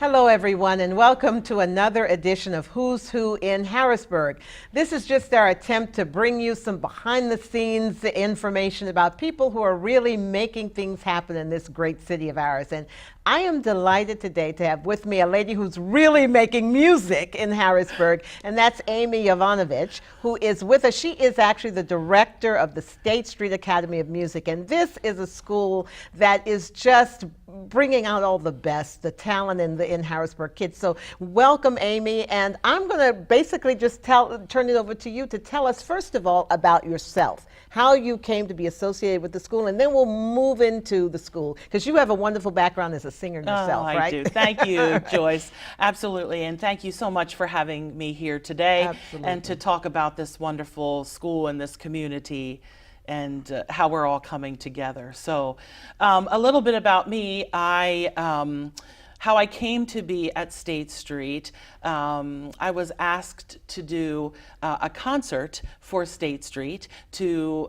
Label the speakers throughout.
Speaker 1: Hello, everyone, and welcome to another edition of Who's Who in Harrisburg. This is just our attempt to bring you some behind-the-scenes information about people who are really making things happen in this great city of ours. And I am delighted today to have with me a lady who's really making music in Harrisburg, and that's Amy Yovanovich, who is with us. She is actually the director of the State Street Academy of Music, and this is a school that is just bringing out all the best, the talent in Harrisburg kids. So welcome, Amy, and I'm going to basically just turn it over to you to tell us, first of all, about yourself, how you came to be associated with the school, and then we'll move into the school, because you have a wonderful background as a singer yourself, right?
Speaker 2: I do. Thank you, Joyce. Absolutely, and thank you so much for having me here today.
Speaker 1: Absolutely.
Speaker 2: And to talk about this wonderful school and this community and how we're all coming together. So a little bit about me. How I came to be at State Street. I was asked to do a concert for State Street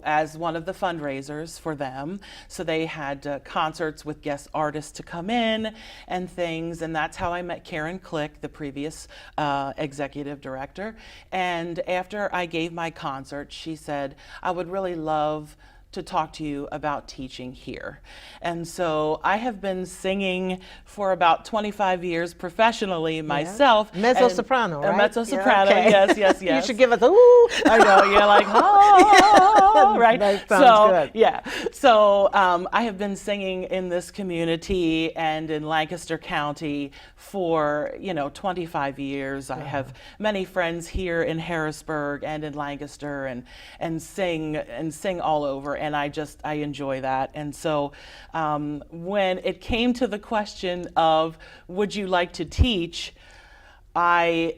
Speaker 2: as one of the fundraisers for them. So they had concerts with guest artists to come in and things, and that's how I met Karen Click, the previous executive director. And after I gave my concert, she said, I would really love to talk to you about teaching here. And so I have been singing for about 25 years professionally myself.
Speaker 1: Mezzo-soprano, right?
Speaker 2: Mezzo-soprano,
Speaker 1: yeah, okay.
Speaker 2: yes.
Speaker 1: You should give us a ooh.
Speaker 2: I know, you're like, oh, right?
Speaker 1: That sounds good.
Speaker 2: Yeah. So I have been singing in this community and in Lancaster County for, 25 years. I have many friends here in Harrisburg and in Lancaster and sing all over. And I enjoy that. And so when it came to the question of, would you like to teach, I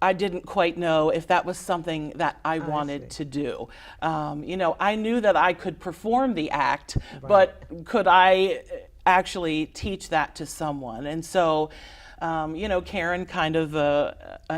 Speaker 2: didn't quite know if that was something that I wanted to do. I knew that I could perform the act, but could I actually teach that to someone? And so Karen kind of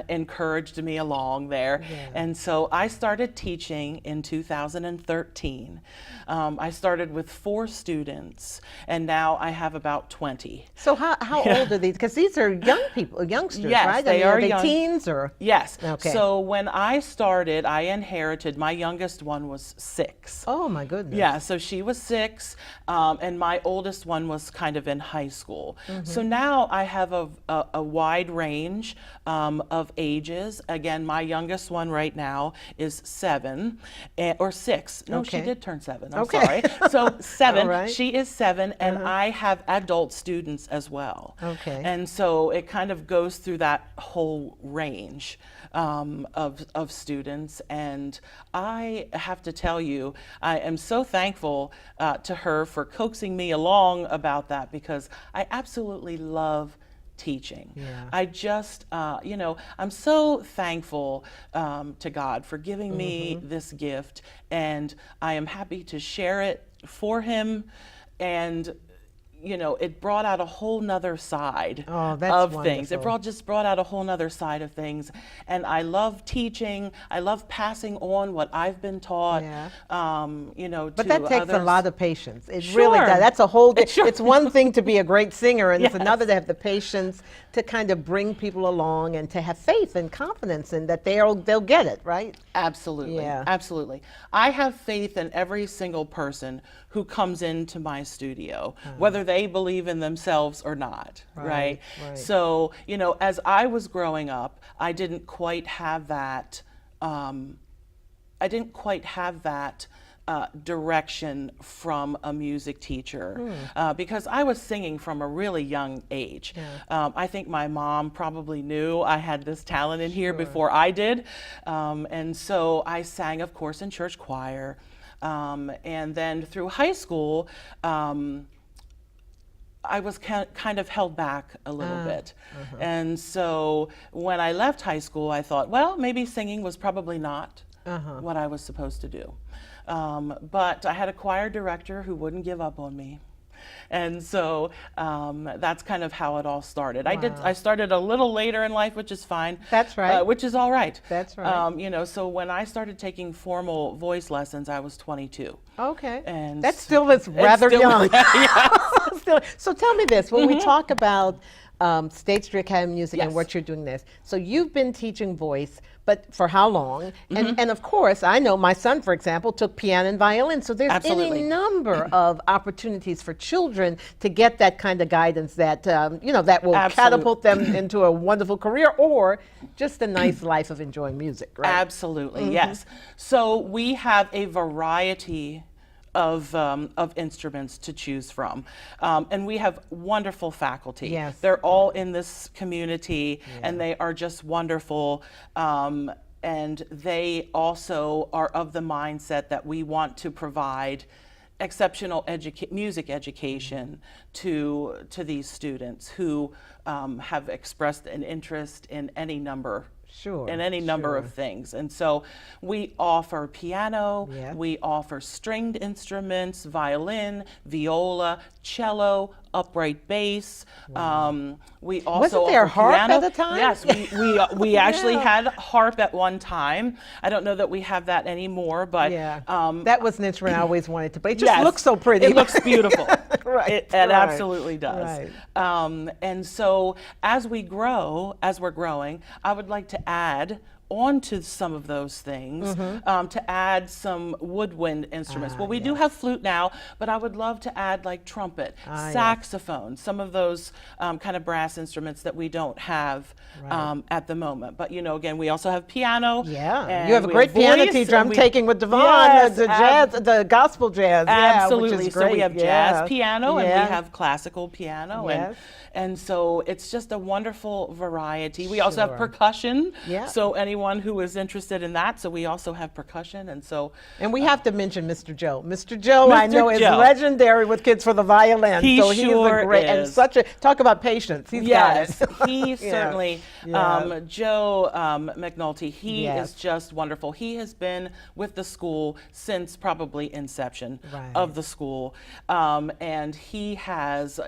Speaker 2: encouraged me along there. Yeah. And so I started teaching in 2013. I started with 4 students, and now I have about 20.
Speaker 1: So how old are these? Because these are young people, youngsters,
Speaker 2: yes,
Speaker 1: right?
Speaker 2: They are young.
Speaker 1: Teens or?
Speaker 2: Yes.
Speaker 1: Okay.
Speaker 2: So when I started, I inherited, my youngest one was 6.
Speaker 1: Oh my goodness.
Speaker 2: Yeah, so she was 6, and my oldest one was kind of in high school. Mm-hmm. So now I have a wide range of ages. Again, my youngest one right now is 7 or 6. No,
Speaker 1: okay.
Speaker 2: She did turn 7. I'm
Speaker 1: okay.
Speaker 2: sorry. So 7.
Speaker 1: Right.
Speaker 2: She is 7, and I have adult students as well.
Speaker 1: Okay.
Speaker 2: And so it kind of goes through that whole range of students. And I have to tell you, I am so thankful to her for coaxing me along about that, because I absolutely love teaching.
Speaker 1: Yeah.
Speaker 2: I just, I'm so thankful to God for giving me this gift, and I am happy to share it for Him. And it brought out a whole nother side of things.
Speaker 1: Wonderful.
Speaker 2: It just brought out a whole nother side of things. And I love teaching. I love passing on what I've been taught,
Speaker 1: yeah.
Speaker 2: But
Speaker 1: that takes
Speaker 2: others.
Speaker 1: a lot of patience. It
Speaker 2: Sure.
Speaker 1: really does. That's a whole,
Speaker 2: Sure.
Speaker 1: It's one thing to be a great singer, and
Speaker 2: Yes.
Speaker 1: it's another to have the patience to kind of bring people along and to have faith and confidence in that they'll get it, right?
Speaker 2: Absolutely.
Speaker 1: Yeah.
Speaker 2: Absolutely. I have faith in every single person who comes into my studio, whether they believe in themselves or not, right? So, as I was growing up, I didn't quite have that, direction from a music teacher, because I was singing from a really young age.
Speaker 1: Yeah.
Speaker 2: I think my mom probably knew I had this talent in here before I did. And so I sang, of course, in church choir. And then through high school, I was kind of held back a little bit. And so when I left high school, I thought, well, maybe singing was probably not what I was supposed to do. But I had a choir director who wouldn't give up on me. And so that's kind of how it all started.
Speaker 1: Wow.
Speaker 2: I started a little later in life, which is fine.
Speaker 1: That's right.
Speaker 2: Which is all right.
Speaker 1: That's right.
Speaker 2: You know, so when I started taking formal voice lessons, I was 22.
Speaker 1: Okay.
Speaker 2: And
Speaker 1: that still is rather
Speaker 2: still,
Speaker 1: young.
Speaker 2: Yes.
Speaker 1: So tell me this, when we talk about State Street Academy of Music and
Speaker 2: Yes.
Speaker 1: what you're doing this. So you've been teaching voice, but for how long? And of course, I know my son, for example, took piano and violin. So there's
Speaker 2: Absolutely.
Speaker 1: any number of opportunities for children to get that kind of guidance that that will catapult them into a wonderful career or just a nice life of enjoying music. Right?
Speaker 2: Absolutely, yes. So we have a variety of instruments to choose from. And we have wonderful faculty.
Speaker 1: Yes.
Speaker 2: They're all in this community and they are just wonderful. And they also are of the mindset that we want to provide exceptional music education to these students who have expressed an interest in any number of things. And so we offer piano, we offer stringed instruments, violin, viola, cello, upright bass. We also
Speaker 1: Wasn't there
Speaker 2: offer
Speaker 1: harp
Speaker 2: piano.
Speaker 1: at the time?
Speaker 2: Yes, we actually had harp at one time. I don't know that we have that anymore, but
Speaker 1: that was an instrument I always wanted to play. It just
Speaker 2: yes,
Speaker 1: looks so pretty.
Speaker 2: It looks beautiful.
Speaker 1: Right,
Speaker 2: It
Speaker 1: right.
Speaker 2: absolutely does.
Speaker 1: Right.
Speaker 2: And so as we're growing, I would like to add onto some of those things, to add some woodwind instruments. Well, we do have flute now, but I would love to add like trumpet, saxophone, some of those kind of brass instruments that we don't have at the moment. But again, we also have piano.
Speaker 1: Yeah,
Speaker 2: and
Speaker 1: you have a
Speaker 2: we
Speaker 1: great piano
Speaker 2: voice,
Speaker 1: teacher. I'm
Speaker 2: and
Speaker 1: taking with Devon,
Speaker 2: Yes,
Speaker 1: the jazz, the gospel jazz.
Speaker 2: absolutely.
Speaker 1: Yeah, which is
Speaker 2: So
Speaker 1: great.
Speaker 2: we have jazz piano and we have classical piano,
Speaker 1: Yes.
Speaker 2: and so it's just a wonderful variety. We also have percussion.
Speaker 1: Yeah.
Speaker 2: So anyone who is interested in that, so we also have percussion,
Speaker 1: And we have to mention Mr. Joe. Mr. Joe, I know, is
Speaker 2: Joe.
Speaker 1: legendary with kids for the violin.
Speaker 2: He
Speaker 1: so he's
Speaker 2: sure
Speaker 1: a great
Speaker 2: is.
Speaker 1: and talk about patience. He's
Speaker 2: yes,
Speaker 1: got it.
Speaker 2: he certainly. Joe McNulty, he is just wonderful. He has been with the school since probably inception of the school, and he has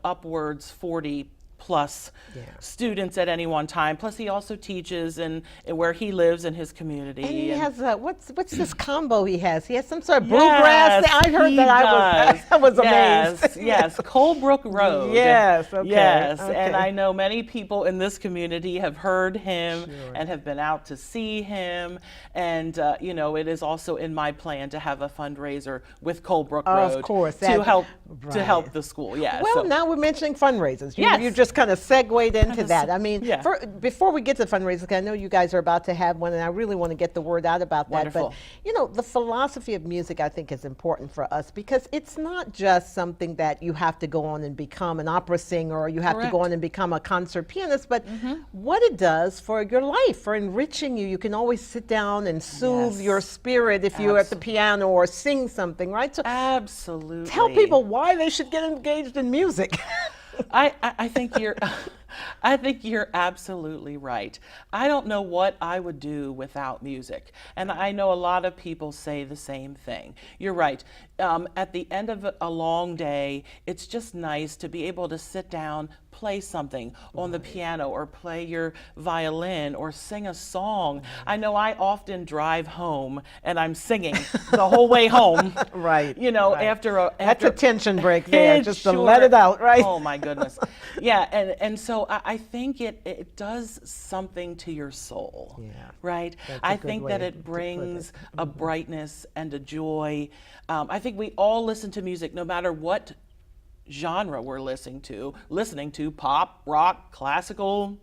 Speaker 2: upwards 40 plus students at any one time. Plus, he also teaches in where he lives in his community.
Speaker 1: And he has what's this combo he has? He has some sort of bluegrass. I heard that. I was amazed.
Speaker 2: Yes, Colebrook Road.
Speaker 1: Yes, okay.
Speaker 2: Yes,
Speaker 1: okay.
Speaker 2: and I know many people in this community have heard him and have been out to see him. And it is also in my plan to have a fundraiser with Colebrook Road,
Speaker 1: of course,
Speaker 2: to help the school. Yeah.
Speaker 1: Well, now we're mentioning fundraisers.
Speaker 2: Yes.
Speaker 1: You just kind of segued into that. I mean,
Speaker 2: yeah.
Speaker 1: Before we get to fundraisers, I know you guys are about to have one, and I really want to get the word out about
Speaker 2: Wonderful.
Speaker 1: that. But the philosophy of music, I think, is important for us because it's not just something that you have to go on and become an opera singer or you have to go on and become a concert pianist, but what it does for your life, for enriching you. You can always sit down and soothe your spirit if you're at the piano or sing something, right? So
Speaker 2: absolutely.
Speaker 1: tell people why they should get engaged in music.
Speaker 2: I think you're absolutely right. I don't know what I would do without music. And I know a lot of people say the same thing. You're right. At the end of a long day, it's just nice to be able to sit down, play something on the piano or play your violin or sing a song. I know I often drive home and I'm singing the whole way home.
Speaker 1: Right.
Speaker 2: After
Speaker 1: That's a tension break there, just to let it out, right?
Speaker 2: Oh my goodness. Yeah, and so I think it does something to your soul.
Speaker 1: Yeah.
Speaker 2: Right? I think that it brings a brightness and a joy. I think we all listen to music no matter what genre we're listening to, pop, rock, classical,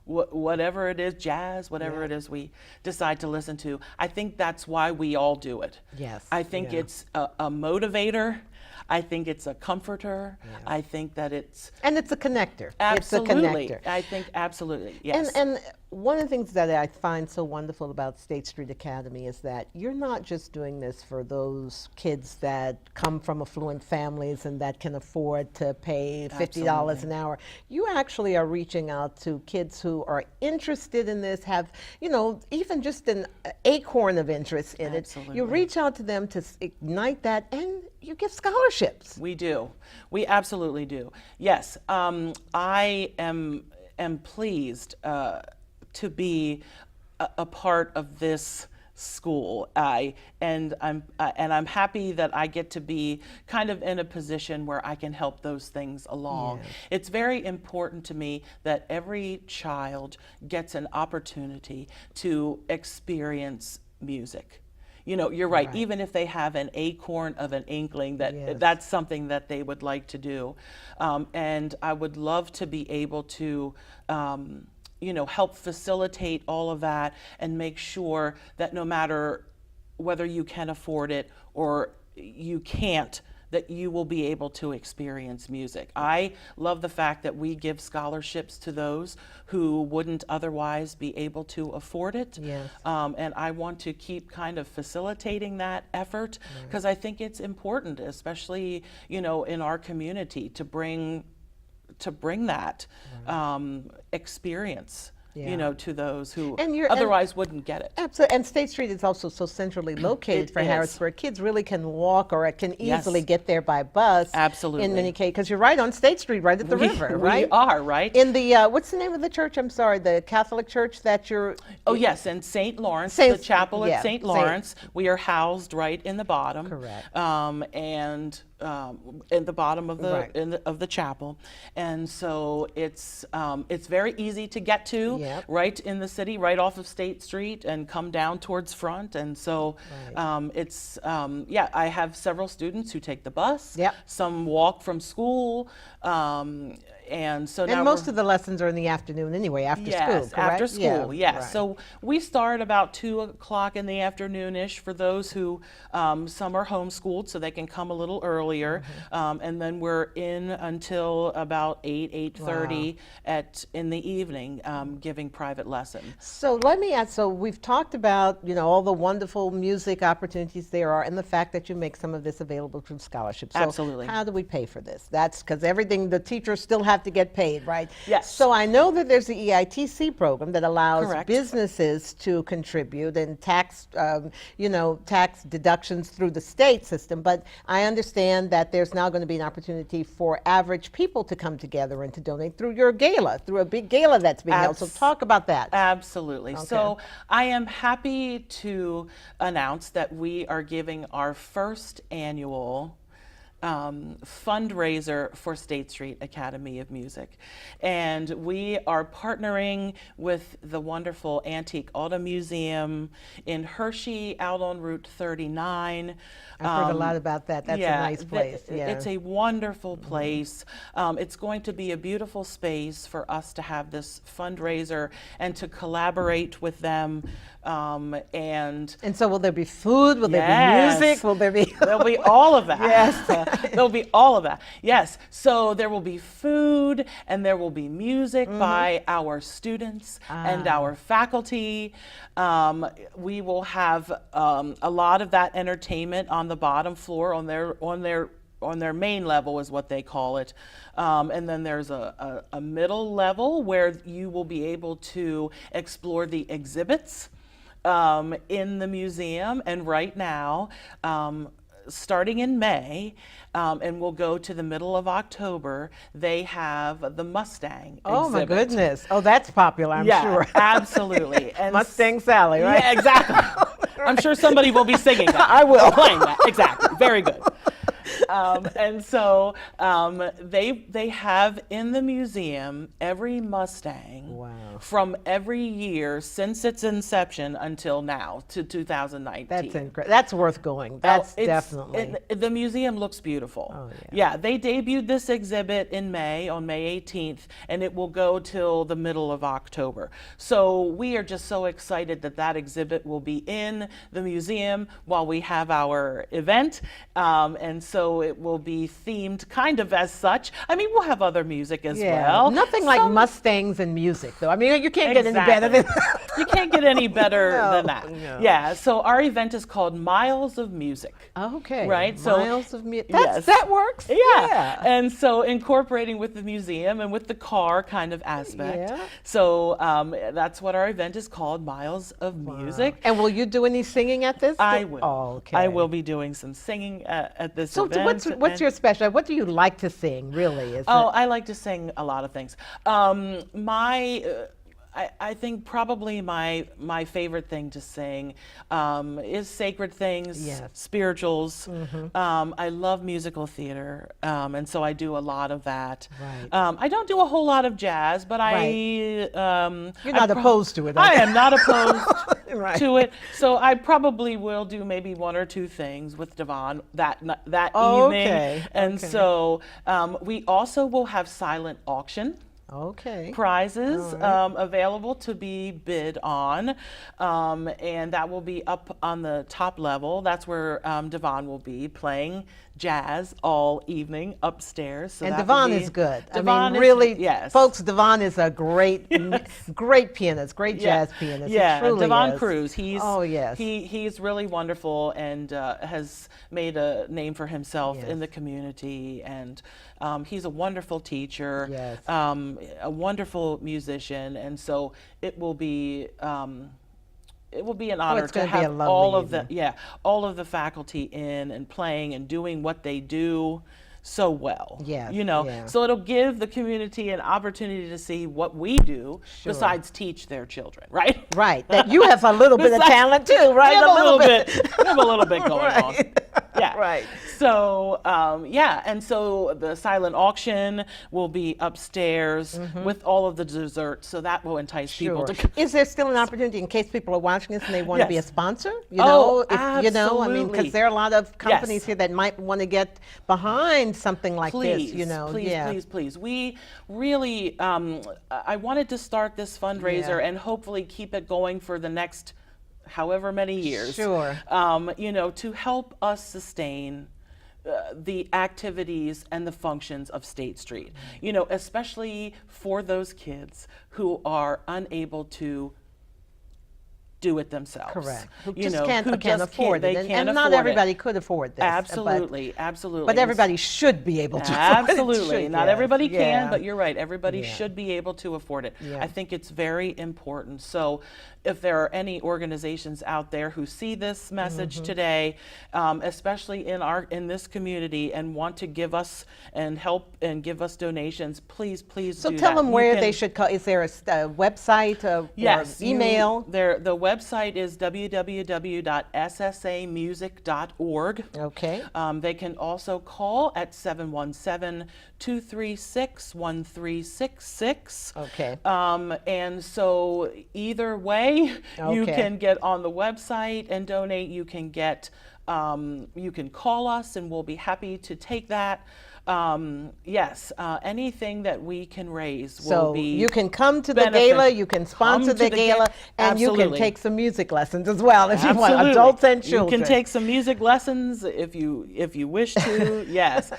Speaker 2: whatever it is, jazz, whatever it is we decide to listen to. I think that's why we all do it.
Speaker 1: Yes.
Speaker 2: I think it's a motivator. I think it's a comforter.
Speaker 1: Yes.
Speaker 2: I think that it's...
Speaker 1: And it's a connector.
Speaker 2: Absolutely.
Speaker 1: It's a connector.
Speaker 2: I think absolutely, yes.
Speaker 1: And one of the things that I find so wonderful about State Street Academy is that you're not just doing this for those kids that come from affluent families and that can afford to pay $50 an hour. You actually are reaching out to kids who are interested in this, have, even just an acorn of interest in it. You reach out to them to ignite that, and you give scholarships.
Speaker 2: We do. We absolutely do. Yes. I am pleased to be a part of this school. And I'm happy that I get to be kind of in a position where I can help those things along.
Speaker 1: Yes.
Speaker 2: It's very important to me that every child gets an opportunity to experience music. You know, you're right.
Speaker 1: Right.
Speaker 2: Even if they have an acorn of an inkling, that
Speaker 1: Yes.
Speaker 2: that's something that they would like to do, and I would love to be able to, help facilitate all of that and make sure that no matter whether you can afford it or you can't, that you will be able to experience music. I love the fact that we give scholarships to those who wouldn't otherwise be able to afford it.
Speaker 1: Yes.
Speaker 2: And I want to keep kind of facilitating that effort because I think it's important, especially, in our community, to bring that experience.
Speaker 1: Yeah.
Speaker 2: To those who
Speaker 1: And
Speaker 2: otherwise wouldn't get it.
Speaker 1: Absolutely. And State Street is also so centrally located
Speaker 2: It
Speaker 1: for
Speaker 2: is.
Speaker 1: Harrisburg. Kids really can walk or can easily
Speaker 2: Yes.
Speaker 1: get there by bus.
Speaker 2: Absolutely.
Speaker 1: In many cases, because you're right on State Street, right at the river, right?
Speaker 2: We are, right?
Speaker 1: In the, what's the name of the church? I'm sorry, the Catholic church that you're...
Speaker 2: Oh, yes, in St. Lawrence,
Speaker 1: Saint-
Speaker 2: the chapel
Speaker 1: yeah,
Speaker 2: at St.
Speaker 1: Saint-
Speaker 2: Lawrence. We are housed right in the bottom.
Speaker 1: Correct.
Speaker 2: In the bottom of the
Speaker 1: Right.
Speaker 2: of the chapel, and so it's very easy to get to,
Speaker 1: Yep.
Speaker 2: right in the city, right off of State Street, and come down towards Front. And so
Speaker 1: Right.
Speaker 2: I have several students who take the bus.
Speaker 1: Yep.
Speaker 2: Some walk from school, and so now
Speaker 1: And most
Speaker 2: we're-
Speaker 1: of the lessons are in the afternoon anyway, after
Speaker 2: yes,
Speaker 1: school, correct?
Speaker 2: after school, yes.
Speaker 1: right.
Speaker 2: So we start about 2 o'clock in the afternoon-ish for those who, some are homeschooled, so they can come a little earlier. And then we're in until about 8:30 in the evening, giving private lessons.
Speaker 1: So let me ask, so we've talked about, all the wonderful music opportunities there are and the fact that you make some of this available through scholarships. So
Speaker 2: Absolutely.
Speaker 1: how do we pay for this? That's because everything, the teachers still have to get paid, right?
Speaker 2: Yes.
Speaker 1: So I know that there's the EITC program that allows
Speaker 2: Correct.
Speaker 1: businesses to contribute and tax deductions through the state system, but I understand that there's now going to be an opportunity for average people to come together and to donate through your gala, through a big gala that's being held. So talk about that.
Speaker 2: Absolutely. So I am happy to announce that we are giving our first annual fundraiser for State Street Academy of Music. And we are partnering with the wonderful Antique Auto Museum in Hershey out on Route 39.
Speaker 1: I've heard a lot about that. That's a nice place.
Speaker 2: It's a wonderful place. It's going to be a beautiful space for us to have this fundraiser and to collaborate with them. And
Speaker 1: so will there be food? Will there be
Speaker 2: Yes.
Speaker 1: music? Will there be...
Speaker 2: There'll be all of that.
Speaker 1: Yes.
Speaker 2: There'll be all of that. Yes. So there will be food and there will be music by our students and our faculty. We will have a lot of that entertainment on the bottom floor on their main level is what they call it. And then there's a middle level where you will be able to explore the exhibits in the museum. And right now, starting in May, and we'll go to the middle of October, they have the Mustang
Speaker 1: Oh my
Speaker 2: exhibit.
Speaker 1: goodness. Oh, that's popular, I'm
Speaker 2: Yeah,
Speaker 1: sure.
Speaker 2: absolutely. And
Speaker 1: Mustang Sally, right?
Speaker 2: Yeah, exactly. I'm sure somebody will be singing that.
Speaker 1: I will.
Speaker 2: Or playing that. Exactly. Very good. And so they have in the museum every Mustang
Speaker 1: Wow.
Speaker 2: from every year since its inception until now to 2019.
Speaker 1: That's incredible. That's worth going. That's definitely.
Speaker 2: The museum looks beautiful.
Speaker 1: Oh,
Speaker 2: Yeah, they debuted this exhibit in May, on May 18th, and it will go till the middle of October. So we are just so excited that that exhibit will be in the museum while we have our event. And so it will be themed kind of as such. I mean, we'll have other music as well.
Speaker 1: Nothing like Mustangs and music, though. I mean, you can't get any better than that.
Speaker 2: You can't get any better
Speaker 1: No,
Speaker 2: than that.
Speaker 1: no.
Speaker 2: Yeah, so our event is called Miles of Music.
Speaker 1: Okay.
Speaker 2: Right, so-
Speaker 1: Miles of music.
Speaker 2: Yes.
Speaker 1: That works.
Speaker 2: Yeah. And so incorporating with the museum and with the car kind of aspect.
Speaker 1: Yeah.
Speaker 2: So that's what our event is called, Miles of Music.
Speaker 1: And will you do any singing at this?
Speaker 2: I will.
Speaker 1: Oh, okay.
Speaker 2: I will be doing some singing at this
Speaker 1: So
Speaker 2: event.
Speaker 1: what's your special? What do you like to sing, really?
Speaker 2: Oh, I like to sing a lot of things. I think probably my favorite thing to sing is sacred things,
Speaker 1: Yes.
Speaker 2: spirituals. I love musical theater, and so I do a lot of that.
Speaker 1: Right.
Speaker 2: I don't do a whole lot of jazz, but
Speaker 1: Right. You're
Speaker 2: I
Speaker 1: not opposed to it,
Speaker 2: I
Speaker 1: okay.
Speaker 2: am not opposed
Speaker 1: Right.
Speaker 2: to it. So I probably will do maybe one or two things with Devon that
Speaker 1: Oh,
Speaker 2: evening.
Speaker 1: okay,
Speaker 2: And
Speaker 1: okay.
Speaker 2: so we also will have silent auction
Speaker 1: Okay.
Speaker 2: prizes
Speaker 1: All right.
Speaker 2: available to be bid on, and that will be up on the top level. That's where Devon will be playing jazz all evening upstairs. So
Speaker 1: And
Speaker 2: that will
Speaker 1: Devon
Speaker 2: be-
Speaker 1: is good.
Speaker 2: Devon
Speaker 1: I mean,
Speaker 2: is-
Speaker 1: really,
Speaker 2: yes.
Speaker 1: folks, Devon is a great, great pianist, great
Speaker 2: Yeah.
Speaker 1: jazz pianist.
Speaker 2: Yeah,
Speaker 1: He truly
Speaker 2: Devon
Speaker 1: is.
Speaker 2: Cruz. He's
Speaker 1: Oh, yes.
Speaker 2: he's really wonderful and has made a name for himself
Speaker 1: Yes.
Speaker 2: in the community. And he's a wonderful teacher,
Speaker 1: Yes.
Speaker 2: a wonderful musician, and so it will be. It will be an honor
Speaker 1: it's
Speaker 2: to
Speaker 1: gonna be a
Speaker 2: have
Speaker 1: lovely
Speaker 2: all of the
Speaker 1: evening.
Speaker 2: all of the faculty in and playing and doing what they do so well.
Speaker 1: Yes,
Speaker 2: You know,
Speaker 1: yeah.
Speaker 2: so it'll give the community an opportunity to see what we do
Speaker 1: Sure.
Speaker 2: besides teach their children, right?
Speaker 1: Right. That you have a little bit of
Speaker 2: Besides-
Speaker 1: talent too, right?
Speaker 2: We have a little bit. We have a little bit going on.
Speaker 1: Right.
Speaker 2: Yeah.
Speaker 1: Right.
Speaker 2: So yeah, and so the silent auction will be upstairs with all of the desserts, so that will entice people
Speaker 1: Sure.
Speaker 2: to.
Speaker 1: Is there still an opportunity in case people are watching this and they want to be a
Speaker 2: Yes.
Speaker 1: sponsor? You
Speaker 2: Oh,
Speaker 1: know, if, you know, I mean,
Speaker 2: absolutely.
Speaker 1: because there are a lot of companies
Speaker 2: Yes.
Speaker 1: here that might want to get behind something like
Speaker 2: Please,
Speaker 1: this. You know,
Speaker 2: please,
Speaker 1: yeah.
Speaker 2: please, please. We really, I wanted to start this fundraiser
Speaker 1: Yeah.
Speaker 2: and hopefully keep it going for the next however many years.
Speaker 1: Sure.
Speaker 2: You know, to help us sustain the activities and the functions of State Street. You know, especially for those kids who are unable to do it themselves.
Speaker 1: Correct. Who
Speaker 2: You
Speaker 1: just
Speaker 2: know,
Speaker 1: can't,
Speaker 2: who
Speaker 1: can't
Speaker 2: just
Speaker 1: afford
Speaker 2: they
Speaker 1: it. And,
Speaker 2: can't
Speaker 1: and not
Speaker 2: afford it.
Speaker 1: everybody could afford this.
Speaker 2: Absolutely, absolutely.
Speaker 1: But
Speaker 2: And
Speaker 1: everybody should be able to afford it.
Speaker 2: Absolutely.
Speaker 1: should,
Speaker 2: Not
Speaker 1: yes.
Speaker 2: everybody can,
Speaker 1: Yeah.
Speaker 2: but you're right. Everybody
Speaker 1: Yeah.
Speaker 2: should be able to afford it.
Speaker 1: Yeah.
Speaker 2: I think it's very important. So if there are any organizations out there who see this message
Speaker 1: Mm-hmm.
Speaker 2: today, especially in this community, and want to give us and help and give us donations, please
Speaker 1: So
Speaker 2: do
Speaker 1: tell
Speaker 2: that.
Speaker 1: them
Speaker 2: You
Speaker 1: where
Speaker 2: can-
Speaker 1: they should call. Is there a website
Speaker 2: Yes,
Speaker 1: or email?
Speaker 2: The website is www.ssamusic.org.
Speaker 1: Okay.
Speaker 2: They can also call at 717-236-1366.
Speaker 1: Okay.
Speaker 2: And so either way, you
Speaker 1: Okay.
Speaker 2: can get on the website and donate. You can you can call us and we'll be happy to take that. Yes, anything that we can raise will
Speaker 1: So
Speaker 2: be
Speaker 1: you can come to the
Speaker 2: beneficial.
Speaker 1: gala, you can sponsor
Speaker 2: Come to
Speaker 1: the
Speaker 2: the
Speaker 1: gala, and you can
Speaker 2: Absolutely.
Speaker 1: take some music lessons as well if you want,
Speaker 2: Absolutely.
Speaker 1: adults and children.
Speaker 2: You can take some music lessons if you wish to. Yes.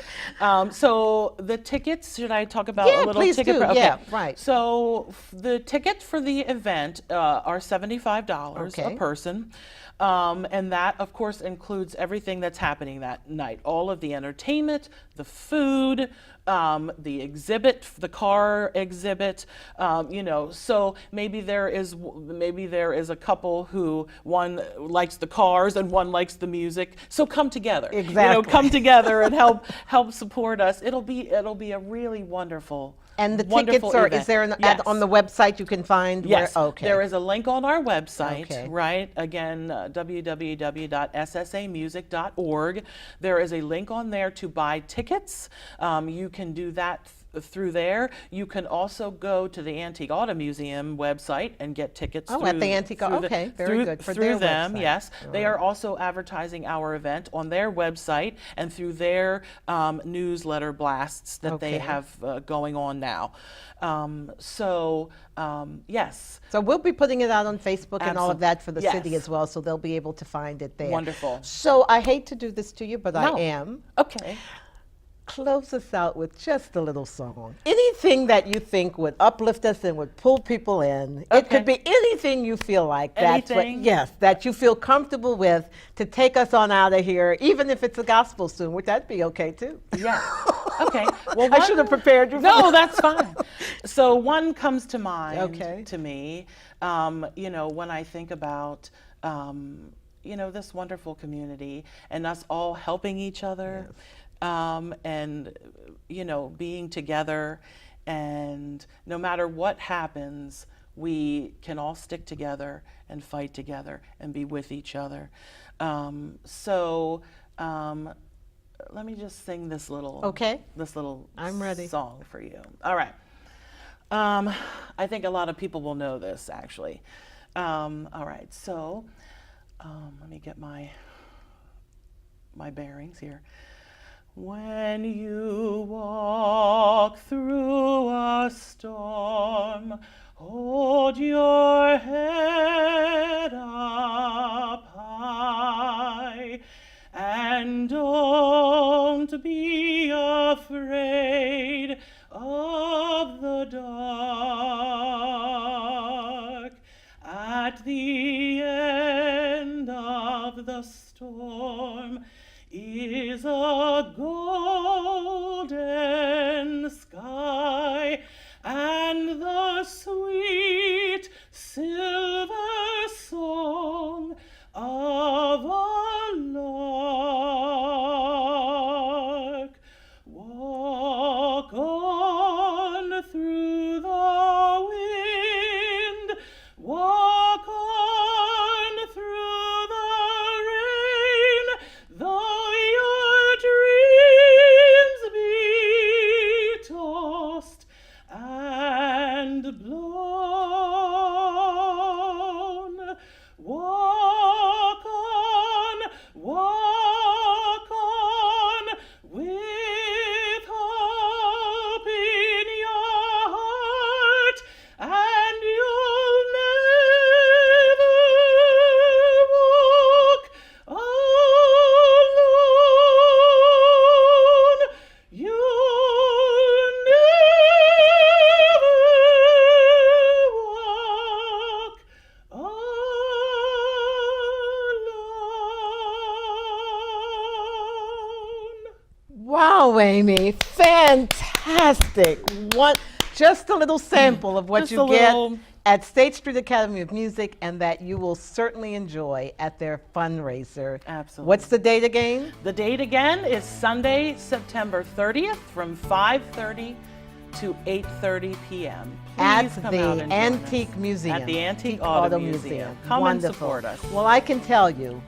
Speaker 2: So the tickets. Should I talk about
Speaker 1: Yeah,
Speaker 2: a little
Speaker 1: please
Speaker 2: ticket?
Speaker 1: do.
Speaker 2: Okay.
Speaker 1: Yeah, right.
Speaker 2: So the tickets for the event are $75
Speaker 1: Okay.
Speaker 2: a person. And that, of course, includes everything that's happening that night. All of the entertainment, the food, the exhibit, the car exhibit. You know, so maybe there is a couple who one likes the cars and one likes the music. So come together. You know,
Speaker 1: Exactly.
Speaker 2: come together and help support us. It'll be a really wonderful.
Speaker 1: And the
Speaker 2: wonderful
Speaker 1: tickets are,
Speaker 2: event.
Speaker 1: is there an
Speaker 2: Yes.
Speaker 1: ad on the website you can find?
Speaker 2: Yes,
Speaker 1: Where, okay.
Speaker 2: there is a link on our website,
Speaker 1: Okay.
Speaker 2: right? Again, www.ssamusic.org. There is a link on there to buy tickets. You can do that through there. You can also go to the Antique Auto Museum website and get tickets.
Speaker 1: Oh,
Speaker 2: through,
Speaker 1: at the Antique Auto-
Speaker 2: through
Speaker 1: okay, very good, for
Speaker 2: through
Speaker 1: their
Speaker 2: them,
Speaker 1: website.
Speaker 2: yes.
Speaker 1: All
Speaker 2: They
Speaker 1: right.
Speaker 2: are also advertising our event on their website and through their newsletter blasts that they
Speaker 1: Okay.
Speaker 2: have going on now. Yes.
Speaker 1: So we'll be putting it out on Facebook and all of that for the city
Speaker 2: Yes.
Speaker 1: as well, so they'll be able to find it there.
Speaker 2: Wonderful.
Speaker 1: So I hate to do this to you, but
Speaker 2: No.
Speaker 1: I am.
Speaker 2: Okay.
Speaker 1: Close us out with just a little song. Anything that you think would uplift us and would pull people in. It
Speaker 2: Okay.
Speaker 1: could be anything you feel like. That's what,
Speaker 2: Anything?
Speaker 1: yes, that you feel comfortable with to take us on out of here, even if it's a gospel tune, which that'd be okay too.
Speaker 2: Yeah. Okay. Well,
Speaker 1: I should have prepared you for
Speaker 2: No,
Speaker 1: that.
Speaker 2: that's fine. So one comes to mind
Speaker 1: Okay.
Speaker 2: to me, you know, when I think about, you know, this wonderful community and us all helping each other, and, you know, being together, and no matter what happens, we can all stick together and fight together and be with each other. Let me just sing this little
Speaker 1: I'm ready.
Speaker 2: song for you. All right. I think a lot of people will know this, actually. All right, so let me get my bearings here. When you walk through a storm, hold your head up high, and don't be afraid of the dark. At the end of the storm is a golden sky, and the sweet silver song of a lark. Walk on through the wind, walk on through the rain, though your dreams be tossed and blown. Walk on with hope in your heart, and you'll never walk alone. You'll never walk alone.
Speaker 1: Wow, Amy, fantastic. Just a little sample of what
Speaker 2: Just
Speaker 1: you
Speaker 2: a
Speaker 1: get
Speaker 2: little-
Speaker 1: at State Street Academy of Music, and that you will certainly enjoy at their fundraiser.
Speaker 2: Absolutely.
Speaker 1: What's the date again?
Speaker 2: The date again is Sunday, September 30th from 5:30 to 8:30 p.m.
Speaker 1: At
Speaker 2: Please come
Speaker 1: the
Speaker 2: out and join us.
Speaker 1: Antique Museum.
Speaker 2: At the Antique Auto Museum. Come
Speaker 1: Wonderful.
Speaker 2: and support us.
Speaker 1: Well, I can tell you,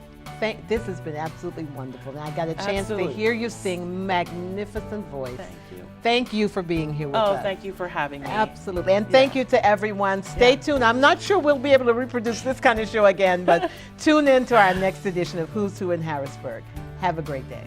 Speaker 1: this has been absolutely wonderful. And I got a chance
Speaker 2: Absolutely.
Speaker 1: to hear you sing magnificent voice.
Speaker 2: Thank you.
Speaker 1: Thank you for being here with us.
Speaker 2: Oh, thank you for having me.
Speaker 1: Absolutely. And thank you to everyone. Stay tuned. I'm not sure we'll be able to reproduce this kind of show again, but tune in to our next edition of Who's Who in Harrisburg. Have a great day.